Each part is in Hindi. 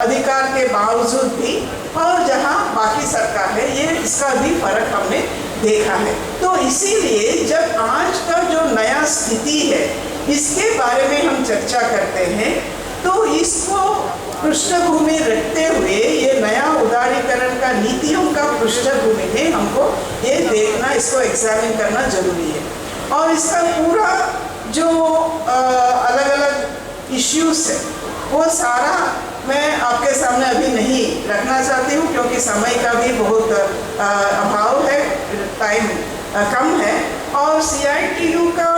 अधिकार के बावजूद भी, और जहां बाकी सरकार है, ये इसका भी फर्क हमने देखा है। तो इसीलिए जब आज का जो नया स्थिति है इसके बारे में हम चर्चा करते हैं, तो इसको पृष्ठभूमि रखते हुए ये नया उदारीकरण का नीतियों का पृष्ठभूमि में हमको ये देखना, इसको एग्जामिन करना जरूरी है। और इसका पूरा जो अलग अलग इश्यूज है वो सारा मैं आपके सामने अभी नहीं रखना चाहती हूँ, क्योंकि समय का भी बहुत अभाव है, टाइम कम है। और CITU का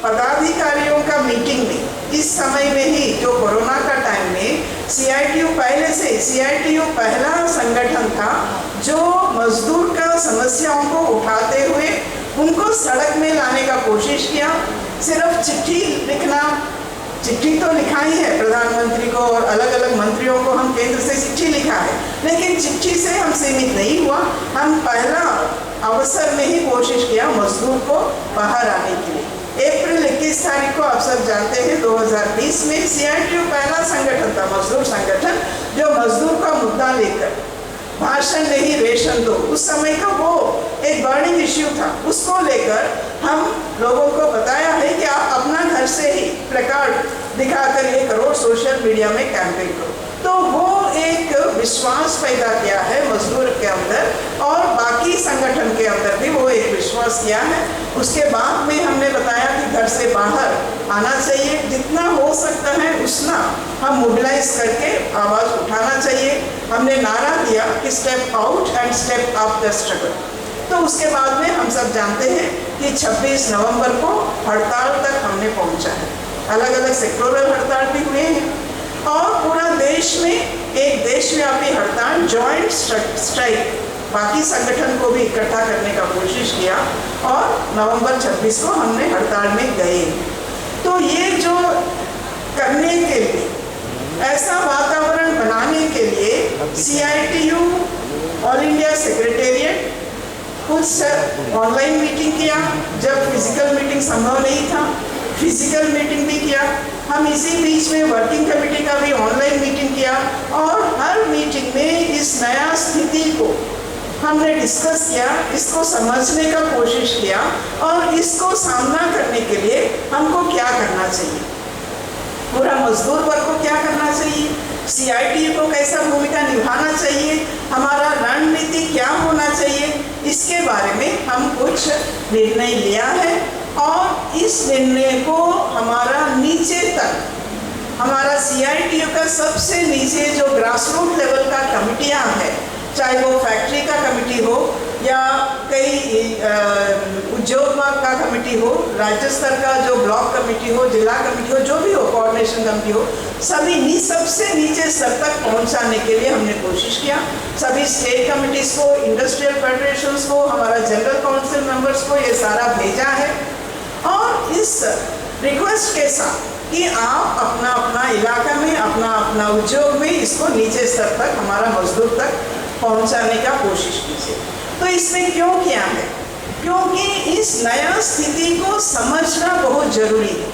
पदाधिकारियों का मीटिंग में इस समय में ही, जो कोरोना का टाइम में, CITU पहला संगठन था जो मजदूर का समस्याओं को उठाते हुए उनको सड़क में लाने का कोशिश किया। सिर्फ चिट्ठी लिखना, चिट्ठी तो लिखा ही है प्रधानमंत्री को और अलग अलग मंत्रियों को, हम केंद्र से चिट्ठी लिखा है, लेकिन चिट्ठी से हम सीमित नहीं हुआ। हम पहला अवसर में ही कोशिश किया मजदूर को बाहर आने के लिए। अप्रैल 21 तारीख को आप सब जानते हैं 2020 में CITU पहला संगठन था, मजदूर संगठन, जो मजदूर का मुद्दा लेकर भाषण नहीं रेशन दो, उस समय का वो एक बर्निंग इश्यू था, उसको लेकर हम लोगों को बताया है कि आप अपना घर से ही प्लेकार्ड दिखाकर ये करो, सोशल मीडिया में कैंपेन करो। तो वो एक विश्वास पैदा किया है मजदूर के अंदर, और बाकी संगठन के अंदर भी वो एक विश्वास किया है। उसके बाद में हमने बताया कि घर से बाहर आना चाहिए, जितना हो सकता है उतना हम मोबिलाइज करके आवाज़ उठाना चाहिए। हमने नारा दिया कि step out and step up the struggle. तो उसके बाद में हम सब जानते हैं कि 26 नवंबर को हड़ताल तक हमने पहुंचा है। अलग अलग सेक्टोरल हड़ताल भी हुए हैं, और पूरा देश में एक देशव्यापी हड़ताल, जॉइंट स्ट्राइक, बाकी संगठन को भी इकट्ठा करने का कोशिश किया, और नवंबर 26 को हमने हड़ताल में गए। तो ये जो करने के लिए, ऐसा वातावरण बनाने के लिए CITU ऑल इंडिया सेक्रेटेरिएट कुछ ऑनलाइन मीटिंग किया, जब फिजिकल मीटिंग संभव नहीं था, फिजिकल मीटिंग भी किया। हम इसी बीच में वर्किंग कमेटी का भी ऑनलाइन मीटिंग किया, और हर मीटिंग में इस नया स्थिति को हमने डिस्कस किया, इसको समझने का कोशिश किया, और इसको सामना करने के लिए हमको क्या करना चाहिए, पूरा मजदूर वर्ग को क्या करना चाहिए, CITU को कैसा भूमिका निभाना चाहिए, हमारा रणनीति क्या होना चाहिए, इसके बारे में हम कुछ निर्णय लिया है। और इस निर्णय को हमारा नीचे तक, हमारा CITU का सबसे नीचे जो ग्रासरूट लेवल का कमिटियां हैं, चाहे वो फैक्ट्री का कमिटी हो या कई उद्योग का कमिटी हो, राज्य स्तर का जो ब्लॉक कमिटी हो, जिला कमिटी हो, जो भी हो, कोऑर्डिनेशन कमिटी हो, सभी सबसे नीचे स्तर तक पहुंचाने के लिए हमने कोशिश किया। सभी स्टेट कमिटीज को, इंडस्ट्रियल फेडरेशंस को, हमारा जनरल काउंसिल मेंबर्स को ये सारा भेजा है, और इस रिक्वेस्ट के साथ कि आप अपना अपना इलाका में, अपना अपना उद्योग में इसको नीचे स्तर तक, हमारा मजदूर तक पहुंचाने का कोशिश कीजिए। तो इसमें क्यों किया है? क्योंकि इस नया स्थिति को समझना बहुत जरूरी है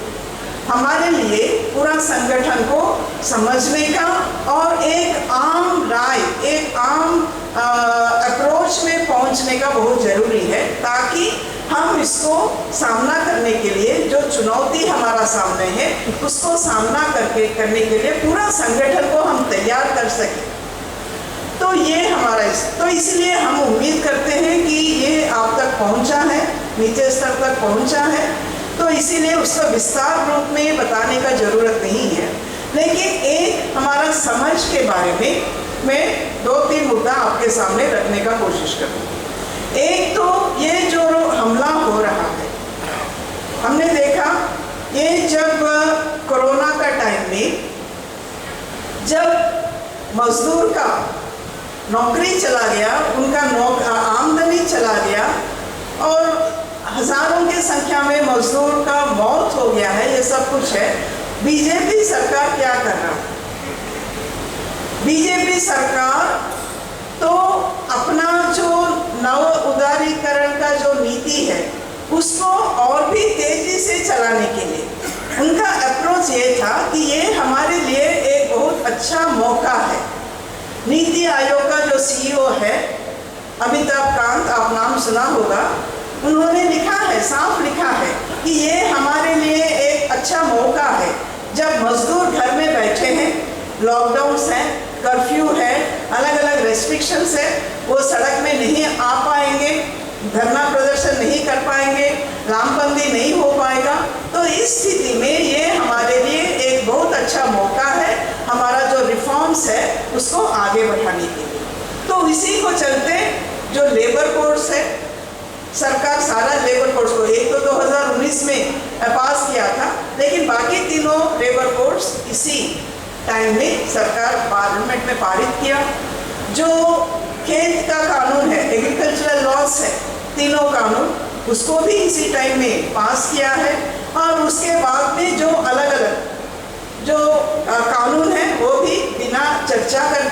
हमारे लिए, पूरा संगठन को समझने का, और एक आम राय, एक आम अप्रोच में पहुंचने का बहुत जरूरी है, ताकि हम इसको सामना करने के लिए, जो चुनौती हमारा सामने है, उसको सामना करने के लिए पूरा संगठन को हम तैयार कर सकें। तो ये हमारा तो इसलिए हम उम्मीद करते हैं कि ये आप तक पहुंचा है, नीचे स्तर तक पहुंचा है, तो इसीलिए उसका विस्तार रूप में बताने का जरूरत नहीं है। लेकिन एक हमारा समझ के बारे में मैं 2-3 मुद्दा आपके सामने रखने का कोशिश करूँगी। एक तो ये जो हमला हो रहा है, हमने देखा ये जब कोरोना का टाइम में, जब मजदूर का नौकरी चला गया, उनका आमदनी चला गया, और हजारों की संख्या में मजदूर का मौत हो गया है, ये सब कुछ है। बीजेपी सरकार क्या कर रहा है? बीजेपी सरकार तो अपना जो नव उदारीकरण का जो नीति है उसको और भी तेजी से चलाने के लिए उनका अप्रोच ये था कि ये हमारे लिए एक बहुत अच्छा मौका है। नीति आयोग का जो सीईओ है अमिताभ कांत, आप नाम सुना होगा, उन्होंने लिखा है, साफ लिखा है कि ये हमारे लिए एक अच्छा मौका है। जब मजदूर घर में बैठे हैं, लॉकडाउन है, कर्फ्यू है, अलग अलग रेस्ट्रिक्शंस है, वो सड़क में नहीं आ पाएंगे, धरना प्रदर्शन नहीं कर पाएंगे, लामबंदी नहीं हो पाएगा, तो इस स्थिति में ये हमारे लिए एक बहुत अच्छा मौका है हमारा जो रिफॉर्म्स है उसको आगे बढ़ाने के लिए। तो इसी को चलते जो लेबर कोड्स है, सरकार सारा लेबर कोड्स को, एक तो 2019 में पास किया था, लेकिन बाकी तीनों लेबर कोड्स इसी टाइम में सरकार पार्लियामेंट में पारित किया। जो खेत का कानून है, एग्रीकल्चरल लॉस है, तीनों कानून, उसको भी इसी टाइम में पास किया है। और उसके बाद में जो अलग अलग जो कानून है वो भी बिना चर्चा करके